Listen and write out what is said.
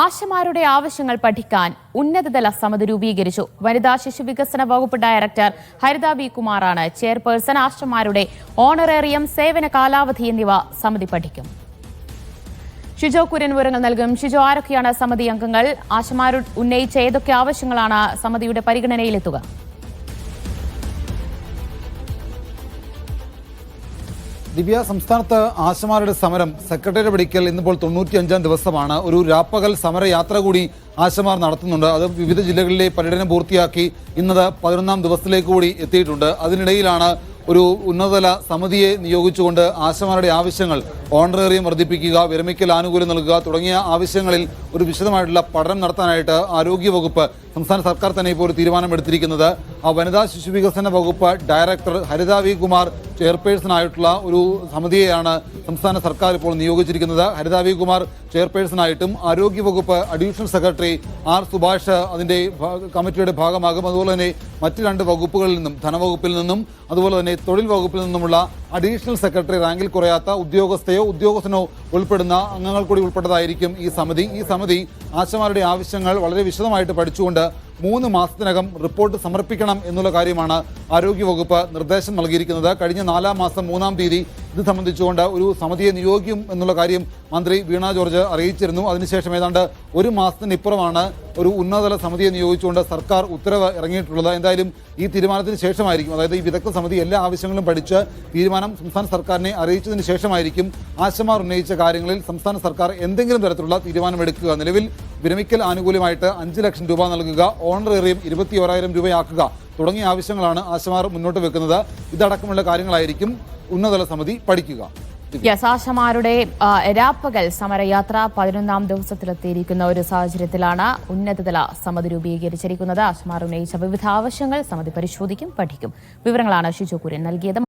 ആശമാരുടെ ആവശ്യങ്ങൾ പഠിക്കാൻ ഉന്നതതല സമിതി രൂപീകരിച്ചു. വനിതാ ശിശു വികസന വകുപ്പ് ഡയറക്ടർ ഹരിത വി കുമാറാണ് ചെയർപേഴ്സൺ. ആശമാരുടെ ഓണറേറിയം, സേവന കാലാവധി എന്നിവ സമിതി പഠിക്കും. ഷിജോ കുര്യൻ വിവരങ്ങൾ നൽകും. ഷിജോ, ആരൊക്കെയാണ് സമിതി അംഗങ്ങൾ? ആശമാർ ഉന്നയിച്ച ഏതൊക്കെ ആവശ്യങ്ങളാണ് സമിതിയുടെ പരിഗണനയിലെത്തുക? ദിവ്യ, സംസ്ഥാനത്ത് ആശമാരുടെ സമരം സെക്രട്ടേറിയറ്റ് പടിക്കൽ ഇന്നിപ്പോൾ 95-ാം ദിവസമാണ്. ഒരു രാപ്പകൽ സമരയാത്ര കൂടി ആശമാർ നടത്തുന്നുണ്ട്. അത് വിവിധ ജില്ലകളിലെ പര്യടനം പൂർത്തിയാക്കി ഇന്നത് 11-ാം ദിവസത്തിലേക്ക് കൂടി എത്തിയിട്ടുണ്ട്. അതിനിടയിലാണ് ഒരു ഉന്നതതല സമിതിയെ നിയോഗിച്ചുകൊണ്ട് ആശമാരുടെ ആവശ്യങ്ങൾ, ഓണറേറിയം വർദ്ധിപ്പിക്കുക, വിരമിക്കൽ ആനുകൂല്യം നൽകുക തുടങ്ങിയ ആവശ്യങ്ങളിൽ ഒരു വിശദമായിട്ടുള്ള പഠനം നടത്താനായിട്ട് ആരോഗ്യവകുപ്പ്, സംസ്ഥാന സർക്കാർ തന്നെ ഇപ്പോൾ ഒരു തീരുമാനമെടുത്തിരിക്കുന്നത്. വനിതാ ശിശു വികസന വകുപ്പ് ഡയറക്ടർ ഹരിത വി കുമാർ ചെയർപേഴ്സണായിട്ടുള്ള ഒരു സമിതിയെയാണ് സംസ്ഥാന സർക്കാർ ഇപ്പോൾ നിയോഗിച്ചിരിക്കുന്നത്. ഹരിത വി കുമാർ ചെയർപേഴ്സണായിട്ടും ആരോഗ്യവകുപ്പ് അഡീഷണൽ സെക്രട്ടറി ആർ സുഭാഷ് അതിൻ്റെ കമ്മിറ്റിയുടെ ഭാഗമാകും. അതുപോലെ തന്നെ മറ്റ് 2 വകുപ്പുകളിൽ നിന്നും, ധനവകുപ്പിൽ നിന്നും അതുപോലെ തന്നെ തൊഴിൽ വകുപ്പിൽ നിന്നുമുള്ള അഡീഷണൽ സെക്രട്ടറി റാങ്കിൽ കുറയാത്ത ഉദ്യോഗസ്ഥയോ ഉദ്യോഗസ്ഥനോ ഉൾപ്പെടുന്ന അംഗങ്ങൾ കൂടി ഉൾപ്പെട്ടതായിരിക്കും ഈ സമിതി. ഈ സമിതി ആശമാരുടെ ആവശ്യങ്ങൾ വളരെ വിശദമായിട്ട് പഠിച്ചുകൊണ്ട് 3 മാസത്തിനകം റിപ്പോർട്ട് സമർപ്പിക്കണം എന്നുള്ള കാര്യമാണ് ആരോഗ്യവകുപ്പ് നിർദ്ദേശം നൽകിയിരിക്കുന്നത്. കഴിഞ്ഞ 4-ാം മാസം 3-ാം തീയതി ഇത് സംബന്ധിച്ചുകൊണ്ട് ഒരു സമിതിയെ നിയോഗിക്കും എന്നുള്ള കാര്യം മന്ത്രി വീണ ജോർജ് അറിയിച്ചിരുന്നു. അതിനുശേഷം ഏതാണ്ട് 1 മാസത്തിനിപ്പുറമാണ് ഒരു ഉന്നതതല സമിതിയെ നിയോഗിച്ചുകൊണ്ട് സർക്കാർ ഉത്തരവ് ഇറങ്ങിയിട്ടുള്ളത്. എന്തായാലും ഈ തീരുമാനത്തിന് ശേഷമായിരിക്കും, അതായത് ഈ വിദഗ്ധ സമിതി എല്ലാ ആവശ്യങ്ങളും പഠിച്ച് തീരുമാനം സംസ്ഥാന സർക്കാരിനെ അറിയിച്ചതിന് ശേഷമായിരിക്കും ആശമാർ ഉന്നയിച്ച കാര്യങ്ങളിൽ സംസ്ഥാന സർക്കാർ എന്തെങ്കിലും തരത്തിലുള്ള തീരുമാനമെടുക്കുക. നിലവിൽ വിരമിക്കൽ ആനുകൂല്യമായിട്ട് 5 ലക്ഷം രൂപ നൽകുക, ഓണറേറിയം 21,000 രൂപയാക്കുക തുടങ്ങിയ ആവശ്യങ്ങളാണ് ആശമാർ മുന്നോട്ട് വെക്കുന്നത്. ഇതടക്കമുള്ള കാര്യങ്ങളായിരിക്കും ഉന്നതതല സമിതി പഠിക്കുക. ആശമാരുടെ രാപ്പകൽ സമരയാത്ര 11-ാം ദിവസത്തിലെത്തിയിരിക്കുന്ന ഒരു സാഹചര്യത്തിലാണ് ഉന്നതതല സമിതി രൂപീകരിച്ചിരിക്കുന്നത്. ആശമാർ ഉന്നയിച്ച വിവിധ ആവശ്യങ്ങൾ സമിതി പരിശോധിക്കും, പഠിക്കും. വിവരങ്ങളാണ് ഷിജോ കുര്യൻ നൽകിയത്.